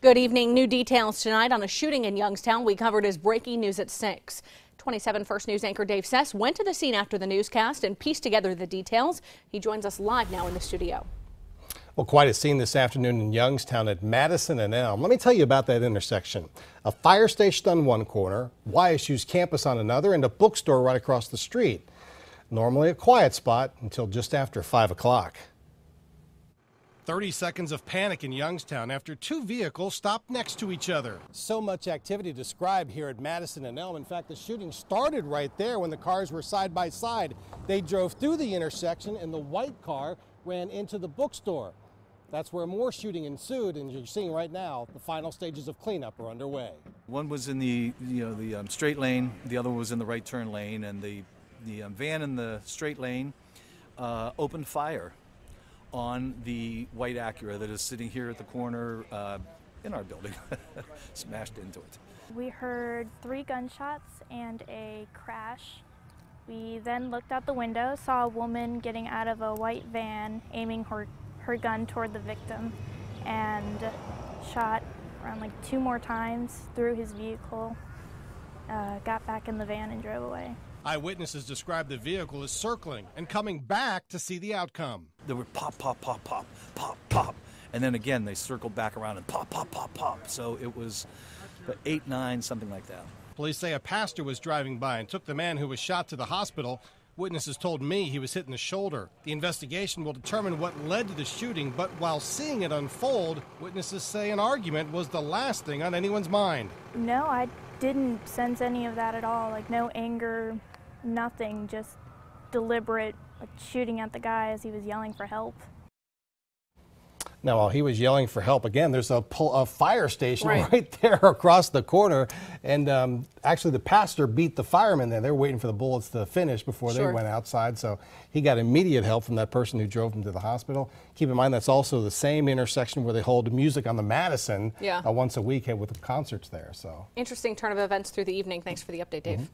Good evening. New details tonight on a shooting in Youngstown we covered as breaking news at 6. 27 First News anchor Dave Sess went to the scene after the newscast and pieced together the details. He joins us live now in the studio. Well, quite a scene this afternoon in Youngstown at Madison and Elm. Let me tell you about that intersection. A fire station on one corner, YSU's campus on another, and a bookstore right across the street. Normally a quiet spot until just after 5 o'clock. 30 seconds of panic in Youngstown after two vehicles stopped next to each other. So much activity described here at Madison and Elm. In fact, the shooting started right there when the cars were side by side. They drove through the intersection and the white car ran into the bookstore. That's where more shooting ensued, and you're seeing right now the final stages of cleanup are underway. One was in the straight lane, the other was in the right turn lane, and the van in the straight lane opened fire on the white Acura that is sitting here at the corner in our building, smashed into it. We heard 3 gunshots and a crash. We then looked out the window, saw a woman getting out of a white van, aiming her gun toward the victim, and shot around 2 more times through his vehicle, got back in the van and drove away. Eyewitnesses described the vehicle as circling and coming back to see the outcome. There were pop, pop, pop, pop, pop, pop, and then again they circled back around and pop, pop, pop, pop. So it was 8, 9, something like that. Police say a pastor was driving by and took the man who was shot to the hospital. Witnesses told me he was hit in the shoulder. The investigation will determine what led to the shooting, but while seeing it unfold, witnesses say an argument was the last thing on anyone's mind. No, I didn't sense any of that at all. No anger, nothing, just deliberate shooting at the guy as he was yelling for help. Now, while he was yelling for help, again, there's a fire station right there across the corner. And actually, the pastor beat the firemen there. They were waiting for the bullets to finish before they went outside. So he got immediate help from that person who drove him to the hospital. Keep in mind, that's also the same intersection where they hold music on the Madison once a week with concerts there. So interesting turn of events through the evening. Thanks for the update, Dave.